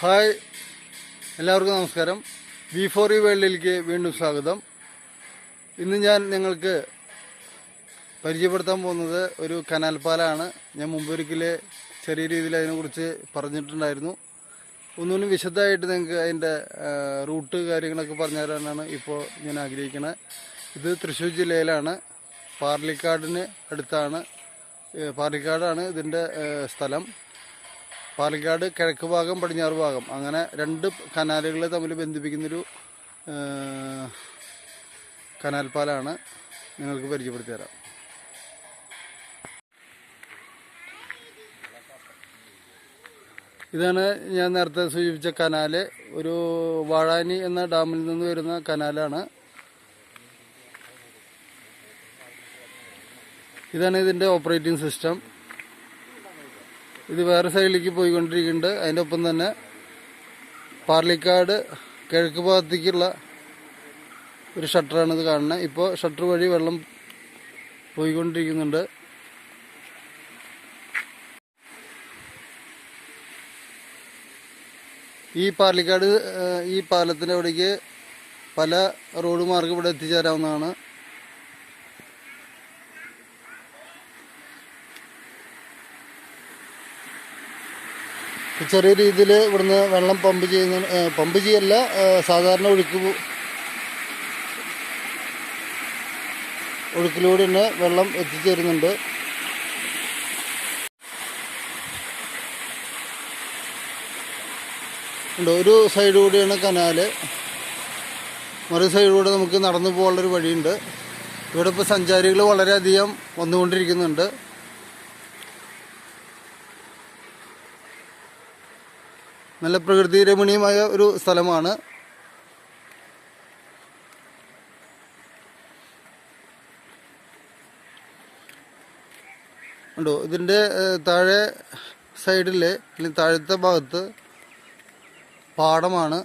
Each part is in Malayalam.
ഹായ്, എല്ലാവർക്കും നമസ്കാരം. V4E വേൾഡിലേക്ക് വീണ്ടും സ്വാഗതം. ഇന്ന് ഞാൻ നിങ്ങൾക്ക് പരിചയപ്പെടുത്താൻ പോകുന്നത് ഒരു കനാൽ പാലമാണ്. ഞാൻ മുമ്പൊരിക്കൽ ചെറിയ രീതിയിൽ അതിനെക്കുറിച്ച് പറഞ്ഞിട്ടുണ്ടായിരുന്നു. ഒന്നുകൂടി വിശദമായിട്ട് നിങ്ങൾക്ക് അതിൻ്റെ റൂട്ട് കാര്യങ്ങളൊക്കെ പറഞ്ഞു തരാനാണ് ഇപ്പോൾ ഞാൻ ആഗ്രഹിക്കുന്നത്. ഇത് തൃശ്ശൂർ ജില്ലയിലാണ്, പാർലിക്കാടിന് അടുത്താണ്. പാർലിക്കാടാണ് ഇതിൻ്റെ സ്ഥലം. പാലക്കാട് കിഴക്ക് ഭാഗം, പടിഞ്ഞാറ് ഭാഗം, അങ്ങനെ രണ്ട് കനാലുകളെ തമ്മിൽ ബന്ധിപ്പിക്കുന്നൊരു കനാൽ പാലമാണ്. നിങ്ങൾക്ക് പരിചയപ്പെടുത്തി തരാം. ഇതാണ് ഞാൻ നേരത്തെ സൂചിപ്പിച്ച കനാല്. ഒരു വാഴാനി എന്ന ഡാമിൽ നിന്ന് വരുന്ന കനാലാണ്. ഇതാണ് ഇതിൻ്റെ ഓപ്പറേറ്റിംഗ് സിസ്റ്റം. ഇത് വേറെ സൈഡിലേക്ക് പോയിക്കൊണ്ടിരിക്കുന്നുണ്ട്. അതിൻ്റെ ഒപ്പം തന്നെ പാർലിക്കാട് കിഴക്ക് ഭാഗത്തേക്കുള്ള ഒരു ഷട്ടറാണ് ഇത് കാണുന്നത്. ഇപ്പോൾ ഷട്ടർ വഴി വെള്ളം പോയിക്കൊണ്ടിരിക്കുന്നുണ്ട്. ഈ പാർലിക്കാട് ഈ പാലത്തിൻ്റെ അവിടേക്ക് പല റോഡ് മാർഗ്ഗം ഇവിടെ എത്തിച്ചേരാവുന്നതാണ്. ചെറിയ രീതിയിൽ ഇവിടുന്ന് വെള്ളം പമ്പ് ചെയ്യല്ല, സാധാരണ ഒഴുക്കിലൂടെ തന്നെ വെള്ളം എത്തിച്ചേരുന്നുണ്ട്. ഒരു സൈഡ് കൂടിയാണ് കനാല്, മറു സൈഡിലൂടെ നമുക്ക് നടന്നു പോകാനുള്ളൊരു വഴിയുണ്ട്. ഇവിടെ ഇപ്പോൾ സഞ്ചാരികൾ വളരെയധികം വന്നുകൊണ്ടിരിക്കുന്നുണ്ട്. നല്ല പ്രകൃതി രമണീയമായ ഒരു സ്ഥലമാണ്. ഉണ്ടോ, ഇതിൻ്റെ താഴെ സൈഡിൽ അല്ലെങ്കിൽ താഴത്തെ ഭാഗത്ത് പാടമാണ്.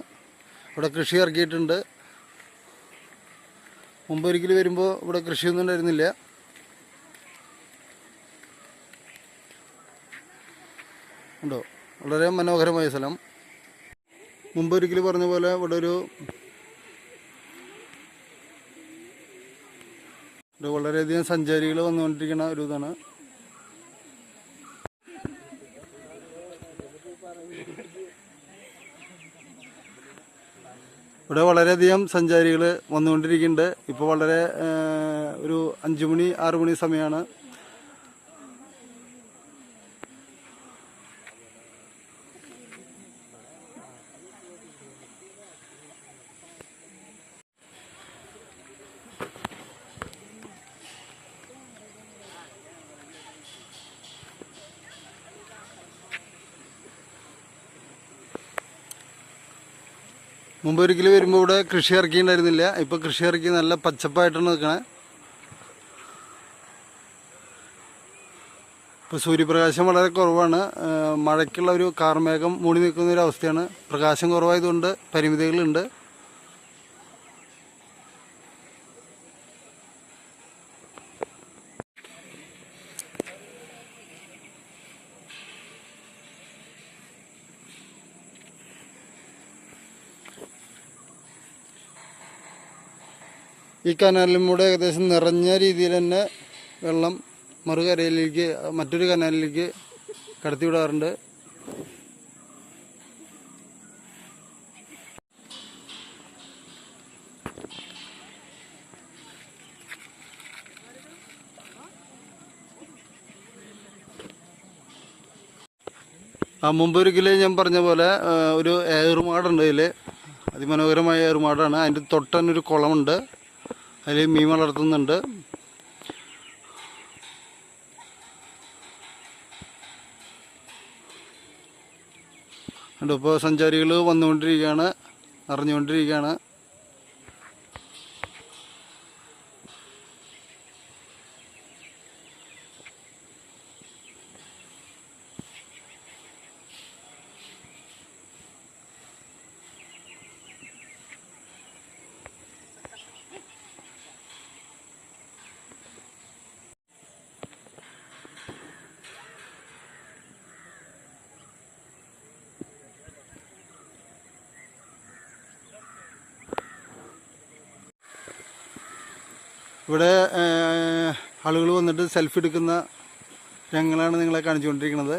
ഇവിടെ കൃഷി ഇറക്കിയിട്ടുണ്ട്. മുമ്പൊരിക്കൽ വരുമ്പോൾ ഇവിടെ കൃഷിയൊന്നും ഉണ്ടായിരുന്നില്ല. ഉണ്ടോ, വളരെ മനോഹരമായ സ്ഥലം. മുമ്പൊരിക്കൽ പറഞ്ഞ പോലെ ഇവിടെ വളരെയധികം സഞ്ചാരികൾ വന്നുകൊണ്ടിരിക്കുന്ന ഒരു ഇതാണ്. ഇവിടെ വളരെയധികം സഞ്ചാരികൾ വന്നുകൊണ്ടിരിക്കുന്നുണ്ട്. ഇപ്പോൾ വളരെ ഒരു 5 മണി 6 മണി സമയമാണ്. മുമ്പൊരിക്കൽ വരുമ്പോൾ ഇവിടെ കൃഷി ഇറക്കിയിട്ടുണ്ടായിരുന്നില്ല. ഇപ്പോൾ കൃഷി ഇറക്കി നല്ല പച്ചപ്പായിട്ടാണ് നിൽക്കണേ. ഇപ്പോൾ സൂര്യപ്രകാശം വളരെ കുറവാണ്. മഴയ്ക്കുള്ള ഒരു കാർമേഘം മൂടി നിൽക്കുന്ന ഒരു അവസ്ഥയാണ്. പ്രകാശം കുറവായതുകൊണ്ട് പരിമിതികളുണ്ട്. ഈ കനാലിലൂടെ ഏകദേശം നിറഞ്ഞ രീതിയിൽ തന്നെ വെള്ളം മറുകരയിലേക്ക്, മറ്റൊരു കനാലിലേക്ക് കടത്തിവിടാറുണ്ട്. മുമ്പൊരിക്കൽ ഞാൻ പറഞ്ഞ പോലെ ഒരു ഏറുമാടുണ്ട്. ഇതിൽ അതിമനോഹരമായ ഏറുമാടാണ്. അതിൻ്റെ തൊട്ടന്നൊരു കുളമുണ്ട്. അതിൽ മീൻ വളർത്തുന്നുണ്ട്. ഇപ്പോൾ സഞ്ചാരികൾ വന്നുകൊണ്ടിരിക്കുകയാണ്, അറിഞ്ഞുകൊണ്ടിരിക്കുകയാണ്. ഇവിടെ ആളുകൾ വന്നിട്ട് സെൽഫി എടുക്കുന്ന രംഗങ്ങളാണ് നിങ്ങളെ കാണിച്ചുകൊണ്ടിരിക്കുന്നത്.